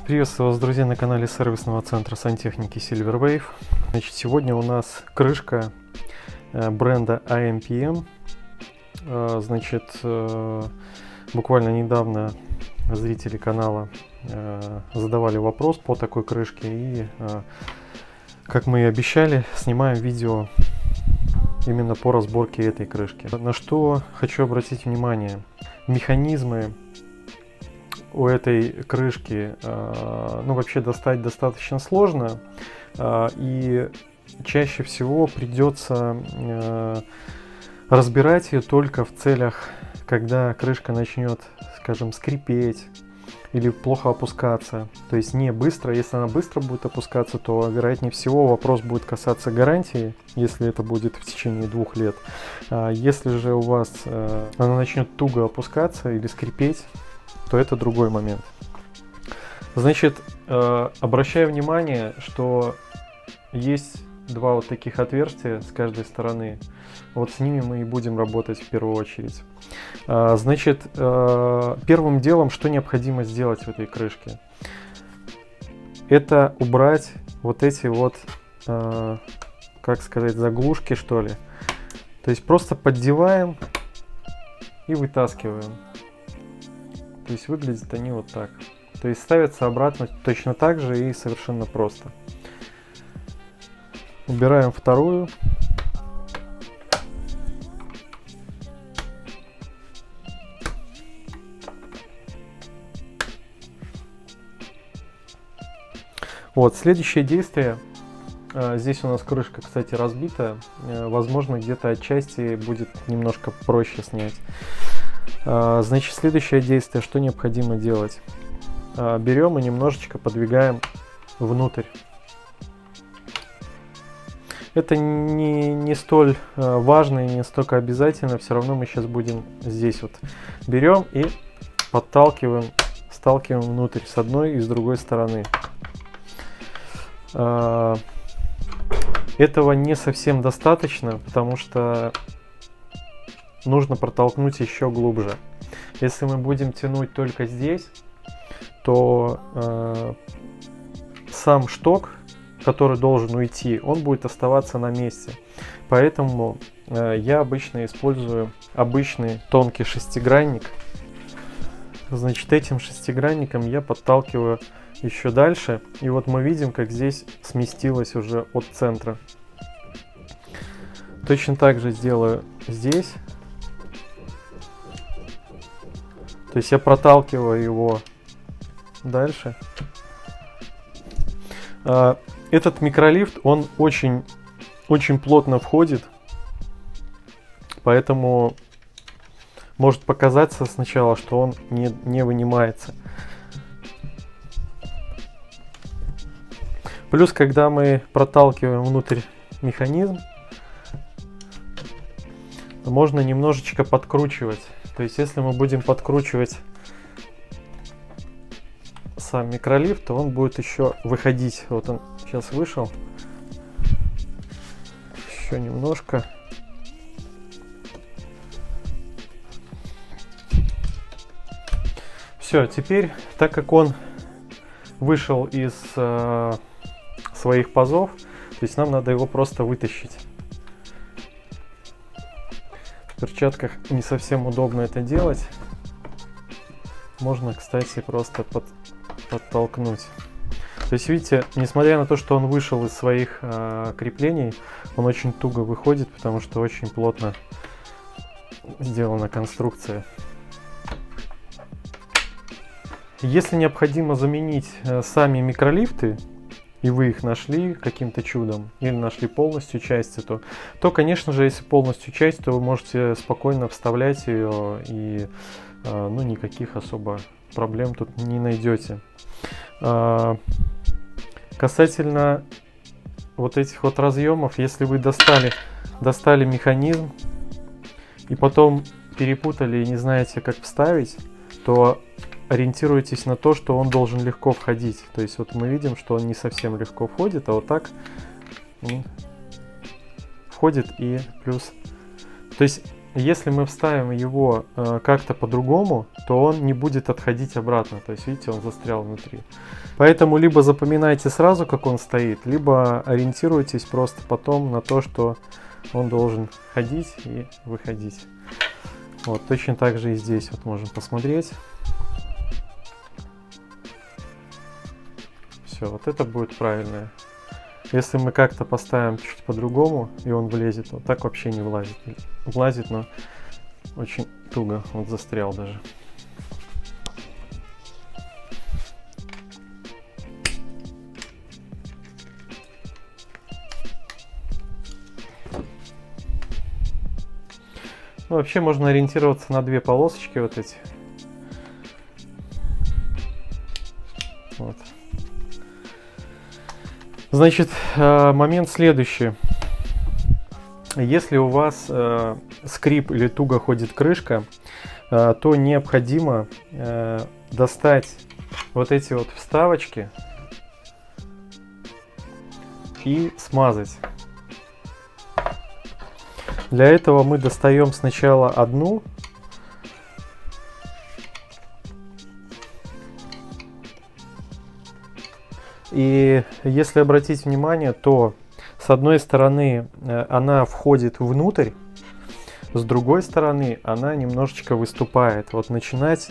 Приветствую вас, друзья, на канале сервисного центра сантехники Silverwave. Значит, сегодня у нас крышка бренда AMPM. Значит, буквально недавно зрители канала задавали вопрос по такой крышке, и, как мы и обещали, снимаем видео именно по разборке этой крышки. На что хочу обратить внимание: механизмы у этой крышки вообще достать достаточно сложно, и чаще всего придется разбирать ее только в целях, когда крышка начнет, скажем, скрипеть или плохо опускаться. То есть не быстро. Если она быстро будет опускаться, то вероятнее всего вопрос будет касаться гарантии, если это будет в течение 2 лет. Если же у вас она начнет туго опускаться или скрипеть, то это другой момент. Значит, обращаю внимание, что есть 2 вот таких отверстия с каждой стороны. Вот с ними мы и будем работать в первую очередь. Значит, первым делом, что необходимо сделать в этой крышке, это убрать вот эти вот, как сказать, заглушки, что ли. То есть просто поддеваем и вытаскиваем. То есть выглядят они вот так. То есть ставятся обратно точно так же и совершенно просто. Убираем вторую. Вот, следующее действие. Здесь у нас крышка, кстати, разбита. Возможно, где-то отчасти будет немножко проще снять. Значит, следующее действие, что необходимо делать? Берем и немножечко подвигаем внутрь. Это не столь важно и не столько обязательно, все равно мы сейчас будем здесь вот. Берем и подталкиваем, сталкиваем внутрь с одной и с другой стороны. Этого не совсем достаточно, потому что нужно протолкнуть еще глубже. Если мы будем тянуть только здесь, то сам шток, который должен уйти, он будет оставаться на месте. Поэтому я обычно использую обычный тонкий шестигранник. Значит, этим шестигранником я подталкиваю еще дальше. И вот мы видим, как здесь сместилось уже от центра. Точно так же сделаю здесь. То есть я проталкиваю его дальше. Этот микролифт, он очень плотно входит, поэтому может показаться сначала, что он не вынимается. Плюс, когда мы проталкиваем внутрь механизм, можно немножечко подкручивать. То есть, если мы будем подкручивать сам микролифт, то он будет еще выходить. Вот он сейчас вышел. Еще немножко. Все, теперь, так как он вышел из своих пазов, то есть нам надо его просто вытащить. В перчатках не совсем удобно это делать. Можно, кстати, просто подтолкнуть. То есть, видите, несмотря на то, что он вышел из своих креплений, он очень туго выходит, потому что очень плотно сделана конструкция. Если необходимо заменить сами микролифты, и вы их нашли каким-то чудом, или нашли полностью части, то, конечно же, если полностью часть, то вы можете спокойно вставлять ее, и никаких особо проблем тут не найдете. Касательно вот этих вот разъемов, если вы достали механизм и потом перепутали и не знаете, как вставить, то ориентируйтесь на то, что он должен легко входить. То есть вот мы видим, что он не совсем легко входит, а вот так входит и плюс. То есть если мы вставим его как-то по-другому, то он не будет отходить обратно. То есть видите, он застрял внутри. Поэтому либо запоминайте сразу, как он стоит, либо ориентируйтесь просто потом на то, что он должен ходить и выходить. Вот, точно так же и здесь вот можем посмотреть. Все, вот это будет правильное. Если мы как-то поставим чуть по-другому, и он влезет, вот так вообще не влазит. Влазит, но очень туго, вот застрял даже. Ну, вообще можно ориентироваться на две полосочки вот эти. Вот. Значит, момент следующий. Если у вас скрип или туго ходит крышка, то необходимо достать вот эти вот вставочки и смазать. Для этого мы достаем сначала одну. И если обратить внимание, то с одной стороны она входит внутрь, с другой стороны она немножечко выступает. Вот начинать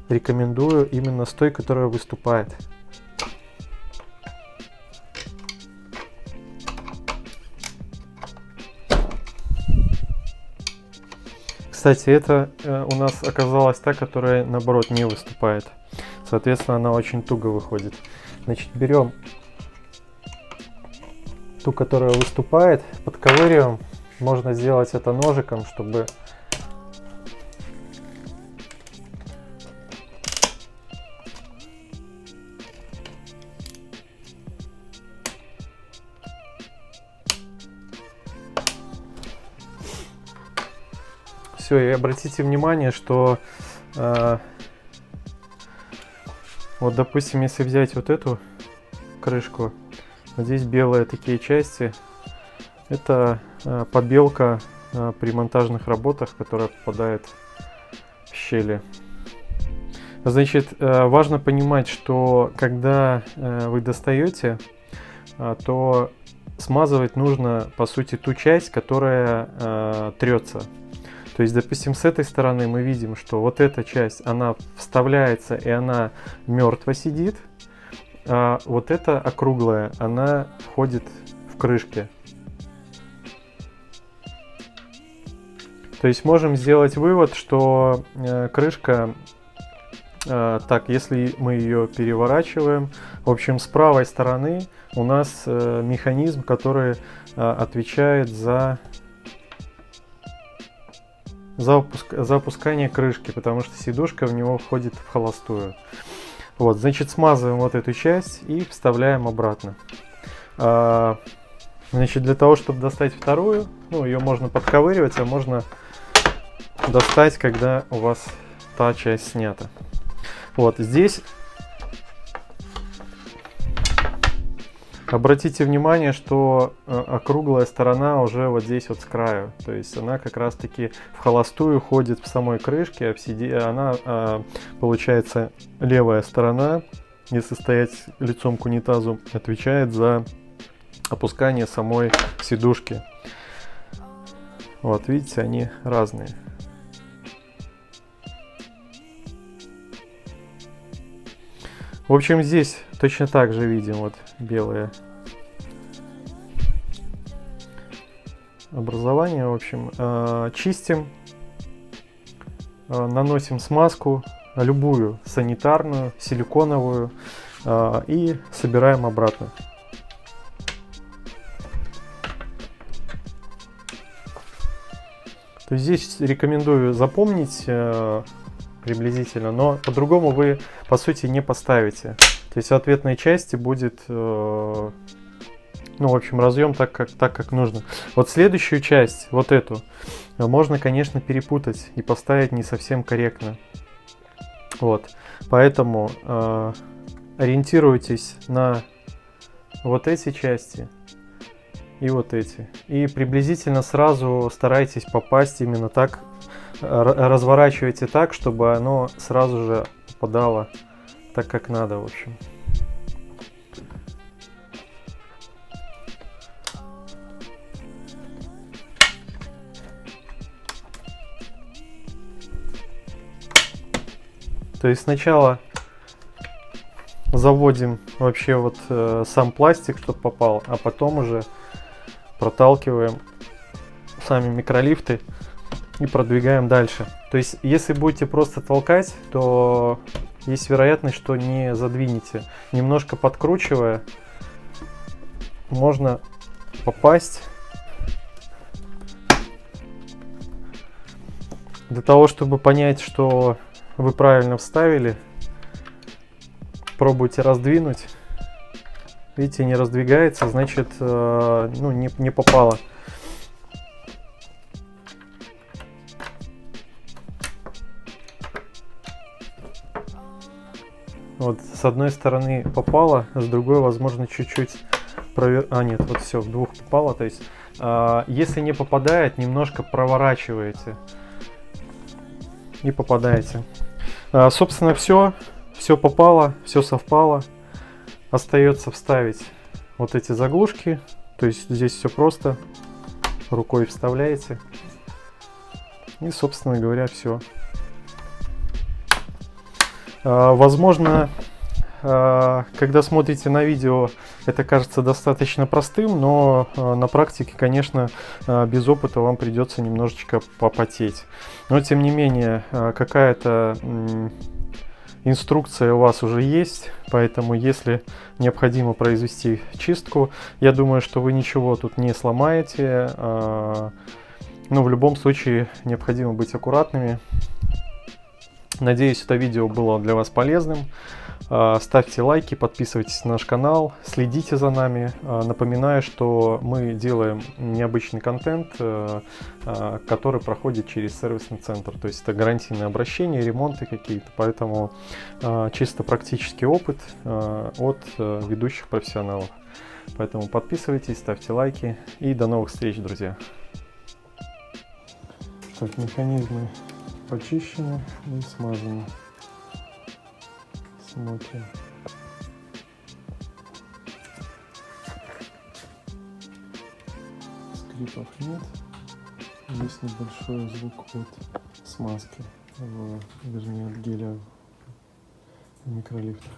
рекомендую именно с той, которая выступает. Кстати, это у нас оказалась та, которая наоборот не выступает. Соответственно, она очень туго выходит. Значит, берем ту, которая выступает, подковыриваем. Можно сделать это ножиком, чтобы все. И обратите внимание, что вот, допустим, если взять вот эту крышку, вот здесь белые такие части, это побелка при монтажных работах, которая попадает в щели. Значит, важно понимать, что когда вы достаете, то смазывать нужно, по сути, ту часть, которая трется. То есть, допустим, с этой стороны мы видим, что вот эта часть, она вставляется и она мертво сидит, а вот эта округлая, она входит в крышки. То есть можем сделать вывод, что крышка, так, если мы ее переворачиваем, в общем, с правой стороны у нас механизм, который отвечает за опускание крышки, потому что сидушка в него входит в холостую. Вот, значит, смазываем вот эту часть и вставляем обратно. Значит, для того, чтобы достать вторую, ну, ее можно подковыривать, а можно достать, когда у вас та часть снята. Вот, здесь обратите внимание, что округлая сторона уже вот здесь вот с краю. То есть она как раз таки в холостую ходит в самой крышке, а она, получается, левая сторона, если стоять лицом к унитазу, отвечает за опускание самой сидушки. Вот, видите, они разные. В общем, здесь точно так же видим вот белое образование. В общем, чистим, наносим смазку, любую, санитарную, силиконовую, и собираем обратно. То есть здесь рекомендую запомнить приблизительно, но по-другому вы, по сути, не поставите. То есть в ответной части будет, ну, в общем, разъем так, как нужно. Вот следующую часть, вот эту, можно, конечно, перепутать и поставить не совсем корректно. Вот, поэтому ориентируйтесь на вот эти части и вот эти. И приблизительно сразу старайтесь попасть именно так, разворачивайте так, чтобы оно сразу же попадало так, как надо, в общем. То есть сначала заводим вообще вот сам пластик, чтобы попал, а потом уже проталкиваем сами микролифты и продвигаем дальше. То есть если будете просто толкать, то есть вероятность, что не задвинете. Немножко подкручивая, можно попасть. Для того, чтобы понять, что вы правильно вставили, пробуйте раздвинуть. Видите, не раздвигается, значит, ну, не попало. Вот с одной стороны попало, с другой, возможно, чуть-чуть А, нет, вот все, в двух попало. То есть, если не попадает, немножко проворачиваете и попадаете. Собственно, все попало, все совпало. Остается вставить вот эти заглушки. То есть здесь все просто. Рукой вставляете. И, собственно говоря, все. Возможно, когда смотрите на видео, это кажется достаточно простым, но на практике, конечно, без опыта вам придется немножечко попотеть. Но, тем не менее, какая-то инструкция у вас уже есть, поэтому если необходимо произвести чистку, я думаю, что вы ничего тут не сломаете. Но в любом случае необходимо быть аккуратными. Надеюсь, это видео было для вас полезным. Ставьте лайки, подписывайтесь на наш канал, следите за нами. Напоминаю, что мы делаем необычный контент, который проходит через сервисный центр. То есть это гарантийные обращения, ремонты какие-то. Поэтому чисто практический опыт от ведущих профессионалов. Поэтому подписывайтесь, ставьте лайки и до новых встреч, друзья. Так, механизмы почищены и смазаны. Смотрим. Скрипов нет. Есть небольшой звук от смазки, вернее от геля в микролифтах.